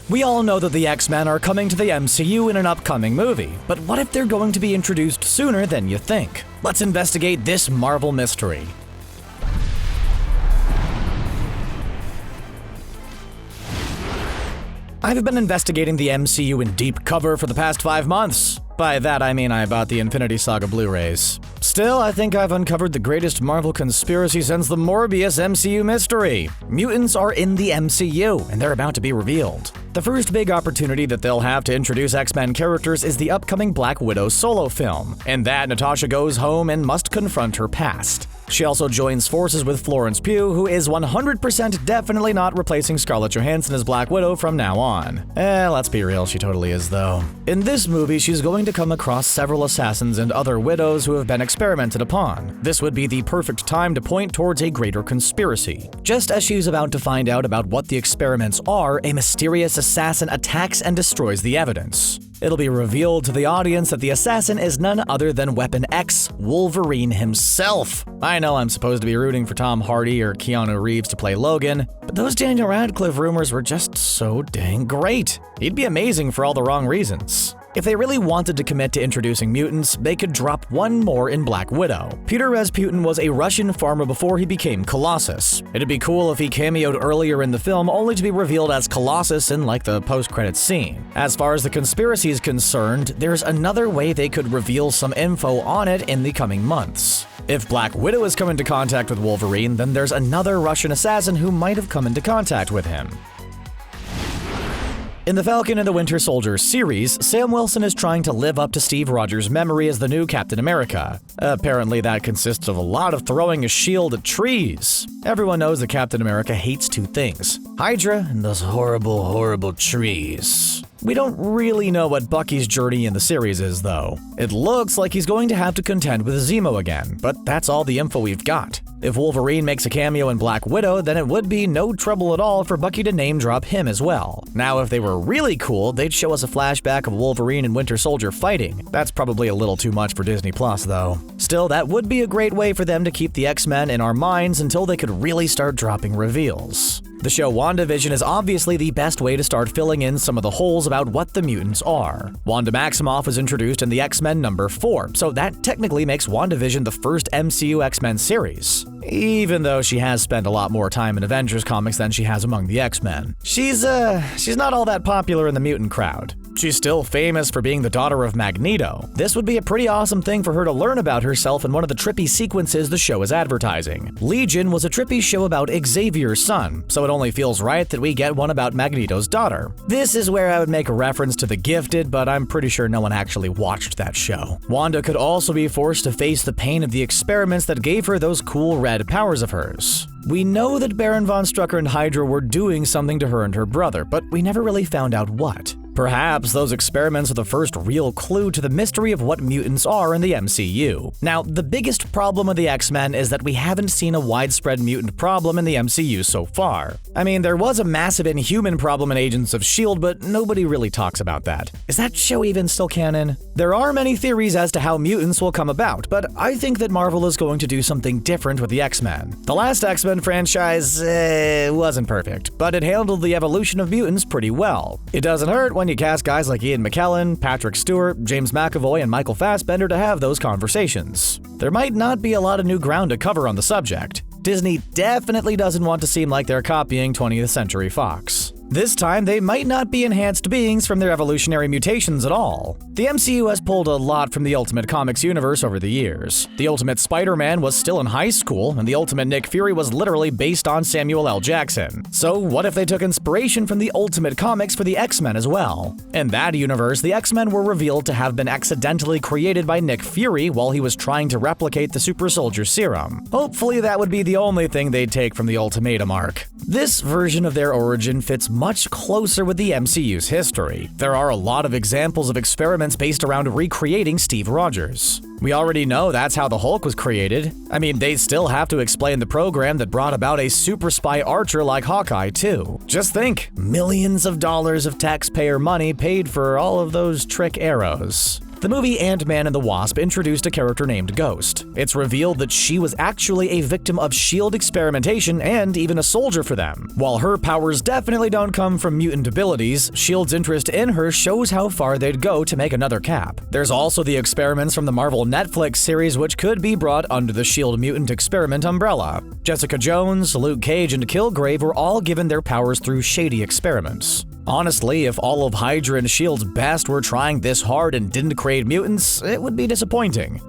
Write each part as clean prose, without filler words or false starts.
We all know that the X-Men are coming to the MCU in an upcoming movie, but what if they're going to be introduced sooner than you think? Let's investigate this Marvel mystery. I've been investigating the MCU in deep cover for the past 5 months. By that I mean I bought the Infinity Saga Blu-rays. Still, I think I've uncovered the greatest Marvel conspiracy since the Morbius MCU mystery. Mutants are in the MCU, and they're about to be revealed. The first big opportunity that they'll have to introduce X-Men characters is the upcoming Black Widow solo film. In that, Natasha goes home and must confront her past. She also joins forces with Florence Pugh, who is 100% definitely not replacing Scarlett Johansson as Black Widow from now on. Let's be real, she totally is though. In this movie, she's going to come across several assassins and other widows who have been experimented upon. This would be the perfect time to point towards a greater conspiracy. Just as she's about to find out about what the experiments are, a mysterious assassin attacks and destroys the evidence. It'll be revealed to the audience that the assassin is none other than Weapon X, Wolverine himself. I know I'm supposed to be rooting for Tom Hardy or Keanu Reeves to play Logan, but those Daniel Radcliffe rumors were just so dang great. He'd be amazing for all the wrong reasons. If they really wanted to commit to introducing mutants, they could drop one more in Black Widow. Peter Rasputin was a Russian farmer before he became Colossus. It'd be cool if he cameoed earlier in the film only to be revealed as Colossus in like the post-credits scene. As far as the conspiracy is concerned, there's another way they could reveal some info on it in the coming months. If Black Widow has come into contact with Wolverine, then there's another Russian assassin who might have come into contact with him. In the Falcon and the Winter Soldier series, Sam Wilson is trying to live up to Steve Rogers' memory as the new Captain America. Apparently that consists of a lot of throwing a shield at trees. Everyone knows that Captain America hates two things: Hydra and those horrible, horrible trees. We don't really know what Bucky's journey in the series is, though. It looks like he's going to have to contend with Zemo again, but that's all the info we've got. If Wolverine makes a cameo in Black Widow, then it would be no trouble at all for Bucky to name-drop him as well. Now, if they were really cool, they'd show us a flashback of Wolverine and Winter Soldier fighting. That's probably a little too much for Disney Plus, though. Still, that would be a great way for them to keep the X-Men in our minds until they could really start dropping reveals. The show WandaVision is obviously the best way to start filling in some of the holes about what the mutants are. Wanda Maximoff was introduced in the X-Men number 4, so that technically makes WandaVision the first MCU X-Men series. Even though she has spent a lot more time in Avengers comics than she has among the X-Men. She's not all that popular in the mutant crowd. She's still famous for being the daughter of Magneto. This would be a pretty awesome thing for her to learn about herself in one of the trippy sequences the show is advertising. Legion was a trippy show about Xavier's son, so it only feels right that we get one about Magneto's daughter. This is where I would make a reference to The Gifted, but I'm pretty sure no one actually watched that show. Wanda could also be forced to face the pain of the experiments that gave her those cool red powers of hers. We know that Baron von Strucker and Hydra were doing something to her and her brother, but we never really found out what. Perhaps those experiments are the first real clue to the mystery of what mutants are in the MCU. Now, the biggest problem with the X-Men is that we haven't seen a widespread mutant problem in the MCU so far. I mean, there was a massive Inhuman problem in Agents of S.H.I.E.L.D., but nobody really talks about that. Is that show even still canon? There are many theories as to how mutants will come about, but I think that Marvel is going to do something different with the X-Men. The last X-Men franchise wasn't perfect, but it handled the evolution of mutants pretty well. It doesn't hurt when you cast guys like Ian McKellen, Patrick Stewart, James McAvoy, and Michael Fassbender to have those conversations. There might not be a lot of new ground to cover on the subject. Disney definitely doesn't want to seem like they're copying 20th Century Fox. This time, they might not be enhanced beings from their evolutionary mutations at all. The MCU has pulled a lot from the Ultimate Comics universe over the years. The Ultimate Spider-Man was still in high school, and the Ultimate Nick Fury was literally based on Samuel L. Jackson. So what if they took inspiration from the Ultimate Comics for the X-Men as well? In that universe, the X-Men were revealed to have been accidentally created by Nick Fury while he was trying to replicate the Super Soldier Serum. Hopefully that would be the only thing they'd take from the Ultimatum arc. This version of their origin fits much closer with the MCU's history. There are a lot of examples of experiments based around recreating Steve Rogers. We already know that's how the Hulk was created. I mean, they still have to explain the program that brought about a super spy archer like Hawkeye, too. Just think, millions of dollars of taxpayer money paid for all of those trick arrows. The movie Ant-Man and the Wasp introduced a character named Ghost. It's revealed that she was actually a victim of S.H.I.E.L.D. experimentation and even a soldier for them. While her powers definitely don't come from mutant abilities, S.H.I.E.L.D.'s interest in her shows how far they'd go to make another Cap. There's also the experiments from the Marvel Netflix series which could be brought under the S.H.I.E.L.D. mutant experiment umbrella. Jessica Jones, Luke Cage, and Kilgrave were all given their powers through shady experiments. Honestly, if all of Hydra and S.H.I.E.L.D.'s best were trying this hard and didn't create mutants, it would be disappointing.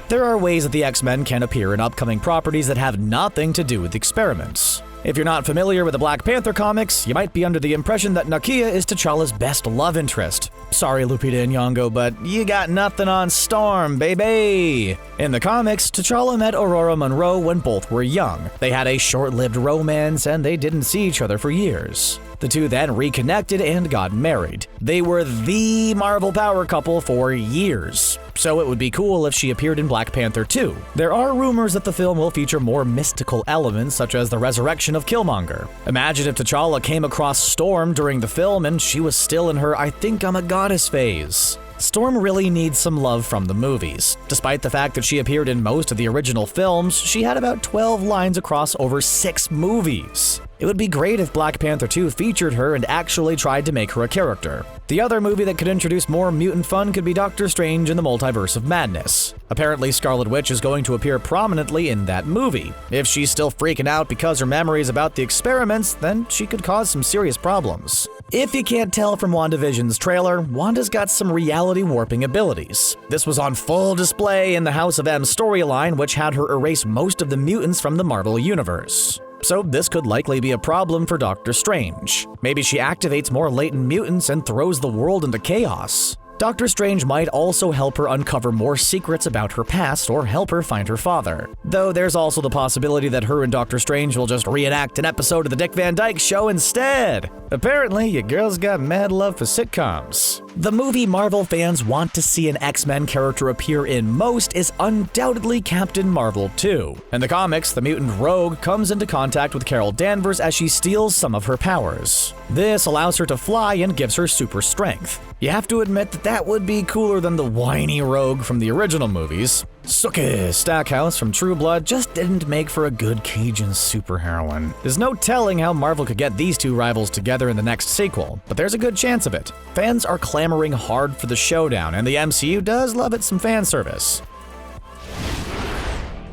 There are ways that the X-Men can appear in upcoming properties that have nothing to do with experiments. If you're not familiar with the Black Panther comics, you might be under the impression that Nakia is T'Challa's best love interest. Sorry, Lupita Nyong'o, but you got nothing on Storm, baby! In the comics, T'Challa met Aurora Monroe when both were young. They had a short-lived romance, and they didn't see each other for years. The two then reconnected and got married. They were the Marvel power couple for years, so it would be cool if she appeared in Black Panther 2. There are rumors that the film will feature more mystical elements, such as the resurrection of Killmonger. Imagine if T'Challa came across Storm during the film and she was still in her "I think I'm a goddess" phase. Storm really needs some love from the movies. Despite the fact that she appeared in most of the original films, she had about 12 lines across over 6 movies. It would be great if Black Panther 2 featured her and actually tried to make her a character. The other movie that could introduce more mutant fun could be Doctor Strange in the Multiverse of Madness. Apparently, Scarlet Witch is going to appear prominently in that movie. If she's still freaking out because her memory is about the experiments, then she could cause some serious problems. If you can't tell from WandaVision's trailer, Wanda's got some reality warping abilities. This was on full display in the House of M storyline, which had her erase most of the mutants from the Marvel Universe. So this could likely be a problem for Doctor Strange. Maybe she activates more latent mutants and throws the world into chaos. Doctor Strange might also help her uncover more secrets about her past or help her find her father. Though there's also the possibility that her and Doctor Strange will just reenact an episode of the Dick Van Dyke Show instead. Apparently, your girl's got mad love for sitcoms. The movie Marvel fans want to see an X-Men character appear in most is undoubtedly Captain Marvel 2. In the comics, the mutant Rogue comes into contact with Carol Danvers as she steals some of her powers. This allows her to fly and gives her super strength. You have to admit that would be cooler than the whiny Rogue from the original movies. Sookie Stackhouse from True Blood just didn't make for a good Cajun superheroine. There's no telling how Marvel could get these two rivals together in the next sequel, but there's a good chance of it. Fans are clamoring hard for the showdown, and the MCU does love it some fan service.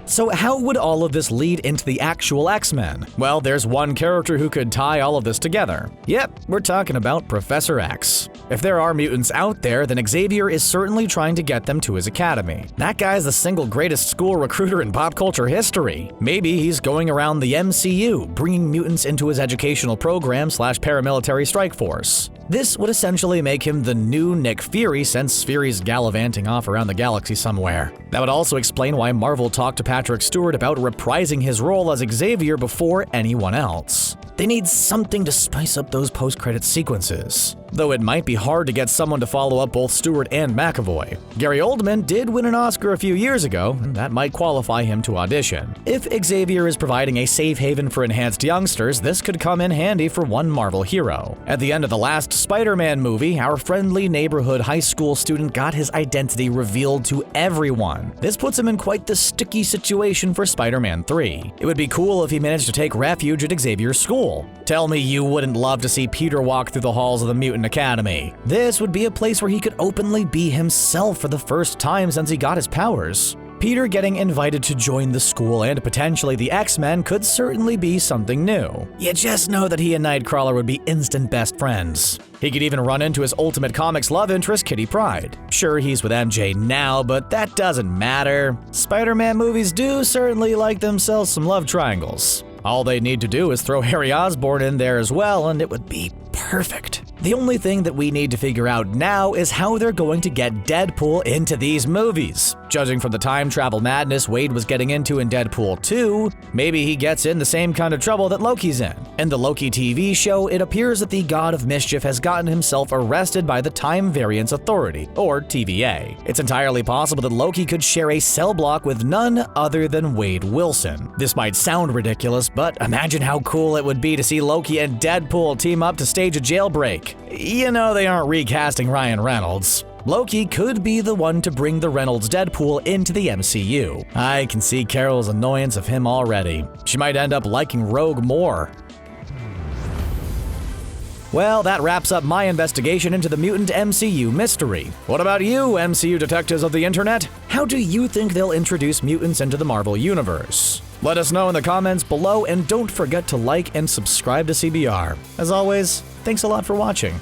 So how would all of this lead into the actual X-Men? Well, there's one character who could tie all of this together. Yep, we're talking about Professor X. If there are mutants out there, then Xavier is certainly trying to get them to his academy. That guy's the single greatest school recruiter in pop culture history. Maybe he's going around the MCU, bringing mutants into his educational program / paramilitary strike force. This would essentially make him the new Nick Fury, since Fury's gallivanting off around the galaxy somewhere. That would also explain why Marvel talked to Patrick Stewart about reprising his role as Xavier before anyone else. They need something to spice up those post-credits sequences. Though it might be hard to get someone to follow up both Stewart and McAvoy. Gary Oldman did win an Oscar a few years ago, and that might qualify him to audition. If Xavier is providing a safe haven for enhanced youngsters, this could come in handy for one Marvel hero. At the end of the last Spider-Man movie, our friendly neighborhood high school student got his identity revealed to everyone. This puts him in quite the sticky situation for Spider-Man 3. It would be cool if he managed to take refuge at Xavier's school. Tell me you wouldn't love to see Peter walk through the halls of the Mutant Academy. This would be a place where he could openly be himself for the first time since he got his powers. Peter getting invited to join the school and potentially the X-Men could certainly be something new. You just know that he and Nightcrawler would be instant best friends. He could even run into his Ultimate Comics love interest, Kitty Pryde. Sure, he's with MJ now, but that doesn't matter. Spider-Man movies do certainly like themselves some love triangles. All they need to do is throw Harry Osborn in there as well, and it would be perfect. The only thing that we need to figure out now is how they're going to get Deadpool into these movies. Judging from the time travel madness Wade was getting into in Deadpool 2, maybe he gets in the same kind of trouble that Loki's in. In the Loki TV show, it appears that the God of Mischief has gotten himself arrested by the Time Variance Authority, or TVA. It's entirely possible that Loki could share a cell block with none other than Wade Wilson. This might sound ridiculous, but imagine how cool it would be to see Loki and Deadpool team up to stage a jailbreak. back. You know they aren't recasting Ryan Reynolds. Loki could be the one to bring the Reynolds Deadpool into the MCU. I can see Carol's annoyance of him already. She might end up liking Rogue more. Well, that wraps up my investigation into the mutant MCU mystery. What about you, MCU detectives of the internet? How do you think they'll introduce mutants into the Marvel Universe? Let us know in the comments below, and don't forget to like and subscribe to CBR. As always, thanks a lot for watching.